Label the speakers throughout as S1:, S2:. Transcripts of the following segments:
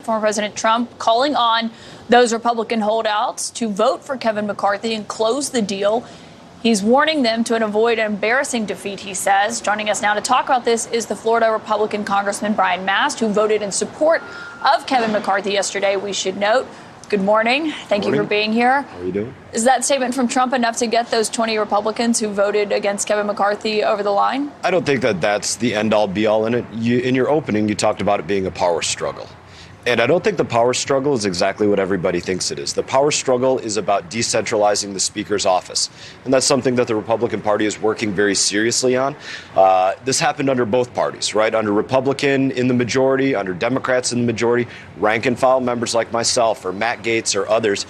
S1: former President Trump calling on those Republican holdouts to vote for Kevin McCarthy and close the deal. He's warning them to avoid an embarrassing defeat, he says. Joining us now to talk about this is the Florida Republican Congressman Brian Mast, who voted in support of Kevin McCarthy yesterday, we should note. Good morning. Thank you for being here.
S2: How are you doing?
S1: Is that statement from Trump enough to get those 20 Republicans who voted against Kevin McCarthy over the line?
S2: I don't think that that's the end-all, be-all in it. In your opening, you talked about it being a power struggle. And I don't think the power struggle is exactly what everybody thinks it is. The power struggle is about decentralizing the Speaker's office. And that's something that the Republican Party is working very seriously on. This happened under both parties, right? Under Republican in the majority, under Democrats in the majority, rank and file members like myself or Matt Gaetz or others.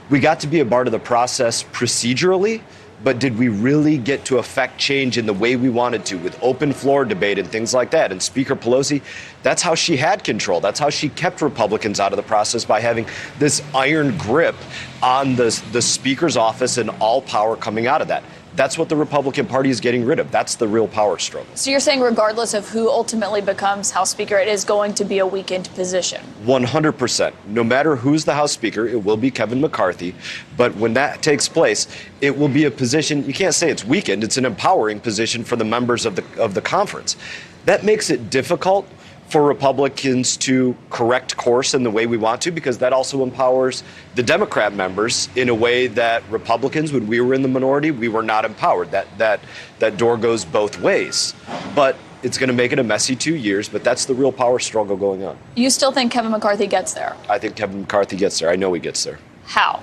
S2: We got to be a part of the process procedurally, but did we really get to affect change in the way we wanted to with open floor debate and things like that? And Speaker Pelosi, that's how she had control. That's how she kept Republicans out of the process, by having this iron grip on the Speaker's office and all power coming out of that. That's what the Republican Party is getting rid of. That's the real power struggle.
S1: So you're saying regardless of who ultimately becomes House Speaker, it is going to be a weakened position?
S2: 100%. No matter who's the House Speaker, it will be Kevin McCarthy. But when that takes place, it will be a position, you can't say it's weakened, it's an empowering position for the members of the conference. That makes it difficult for Republicans to correct course in the way we want to, because that also empowers the Democrat members in a way that Republicans, when we were in the minority, we were not empowered. That door goes both ways. But it's going to make it a messy 2 years, but that's the real power struggle going on.
S1: You still think Kevin McCarthy gets there?
S2: I think Kevin McCarthy gets there. I know he gets there.
S1: How?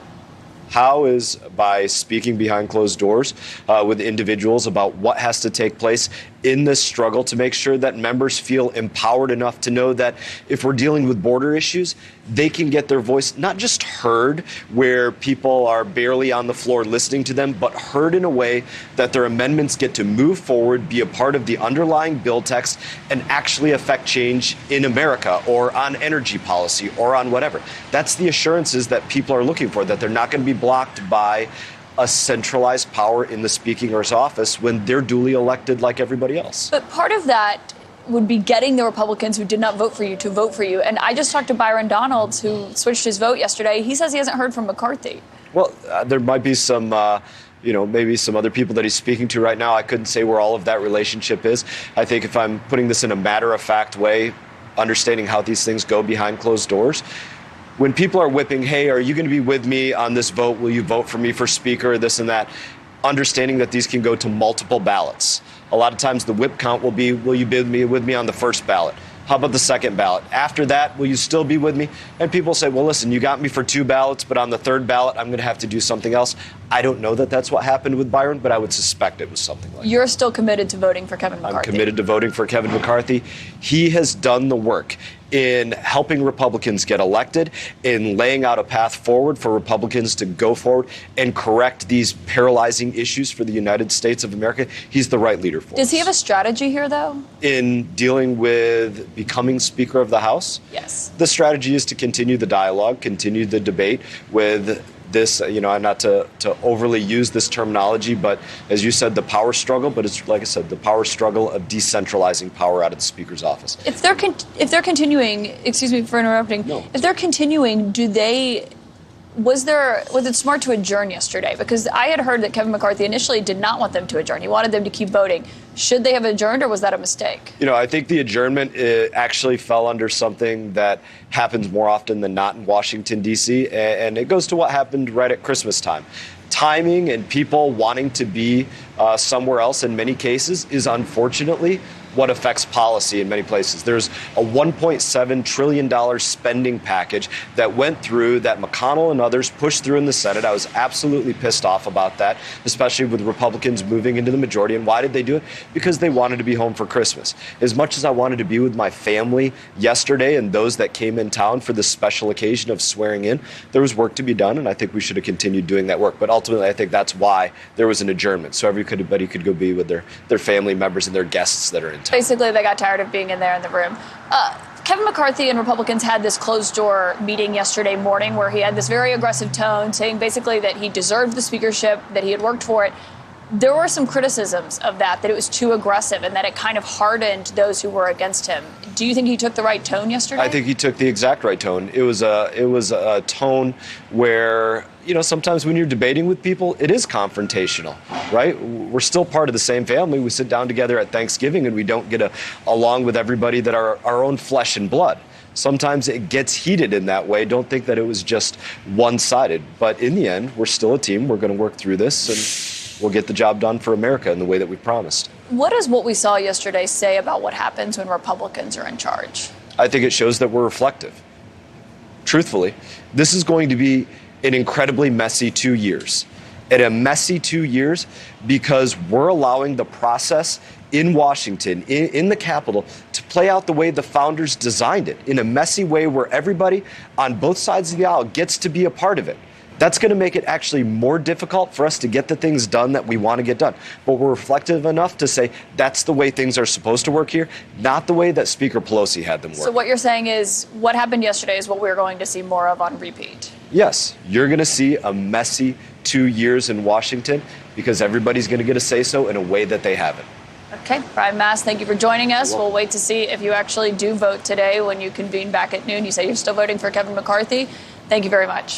S2: How is by speaking behind closed doors with individuals about what has to take place in this struggle to make sure that members feel empowered enough to know that if we're dealing with border issues, they can get their voice not just heard where people are barely on the floor listening to them, but heard in a way that their amendments get to move forward, be a part of the underlying bill text, and actually affect change in America or on energy policy or on whatever. That's the assurances that people are looking for, that they're not going to be blocked by a centralized power in the Speaker's office when they're duly elected like everybody else.
S1: But part of that would be getting the Republicans who did not vote for you to vote for you. And I just talked to Byron Donalds, who switched his vote yesterday. He says he hasn't heard from McCarthy.
S2: Well, there might be some maybe some other people that he's speaking to right now. I couldn't say where all of that relationship is. I think if I'm putting this in a matter-of-fact way, understanding how these things go behind closed doors, when people are whipping, hey, are you going to be with me on this vote? Will you vote for me for Speaker, this and that? Understanding that these can go to multiple ballots. A lot of times the whip count will be, will you be with me on the first ballot? How about the second ballot? After that, will you still be with me? And people say, well, listen, you got me for 2 ballots, but on the third ballot, I'm going to have to do something else. I don't know that that's what happened with Byron, but I would suspect it was something like that.
S1: You're still committed to voting for Kevin McCarthy?
S2: I'm committed to voting for Kevin McCarthy. He has done the work in helping Republicans get elected, in laying out a path forward for Republicans to go forward and correct these paralyzing issues for the United States of America. He's the right leader for us.
S1: Does he have a strategy here, though?
S2: In dealing with becoming Speaker of the House?
S1: Yes.
S2: The strategy is to continue the dialogue, continue the debate with this, not to overly use this terminology, but as you said, the power struggle, but it's, like I said, the power struggle of decentralizing power out of the Speaker's office.
S1: If they're continuing, excuse me for interrupting,
S2: No.
S1: If they're continuing, was it smart to adjourn yesterday? Because I had heard that Kevin McCarthy initially did not want them to adjourn. He wanted them to keep voting. Should they have adjourned, or was that a mistake?
S2: I think the adjournment actually fell under something that happens more often than not in Washington, D.C., and it goes to what happened right at Christmas time. Timing and people wanting to be somewhere else in many cases is unfortunately what affects policy in many places. There's a $1.7 trillion spending package that went through, that McConnell and others pushed through in the Senate. I was absolutely pissed off about that, especially with Republicans moving into the majority. And why did they do it? Because they wanted to be home for Christmas. As much as I wanted to be with my family yesterday and those that came in town for this special occasion of swearing in, there was work to be done, and I think we should have continued doing that work. But ultimately, I think that's why there was an adjournment, so everybody could go be with their family members and their guests that are in town.
S1: Basically, they got tired of being in there in the room. Kevin McCarthy and Republicans had this closed-door meeting yesterday morning where he had this very aggressive tone saying basically that he deserved the speakership, that he had worked for it. There were some criticisms of that it was too aggressive and that it kind of hardened those who were against him. Do you think he took the right tone yesterday?
S2: I think he took the exact right tone. It was a tone where, sometimes when you're debating with people, it is confrontational, right? We're still part of the same family. We sit down together at Thanksgiving and we don't get along with everybody that are our own flesh and blood. Sometimes it gets heated in that way. Don't think that it was just one-sided. But in the end, we're still a team. We're going to work through this and we'll get the job done for America in the way that we promised.
S1: What does what we saw yesterday say about what happens when Republicans are in charge?
S2: I think it shows that we're reflective. Truthfully, this is going to be an incredibly messy 2 years. And a messy 2 years because we're allowing the process in Washington, in the Capitol, to play out the way the founders designed it, in a messy way where everybody on both sides of the aisle gets to be a part of it. That's going to make it actually more difficult for us to get the things done that we want to get done. But we're reflective enough to say that's the way things are supposed to work here, not the way that Speaker Pelosi had them work.
S1: So what you're saying is what happened yesterday is what we're going to see more of on repeat.
S2: Yes, you're going to see a messy 2 years in Washington because everybody's going to get a say-so in a way that they haven't.
S1: Okay, Brian Mast, thank you for joining us. We'll wait to see if you actually do vote today when you convene back at noon. You say you're still voting for Kevin McCarthy. Thank you very much.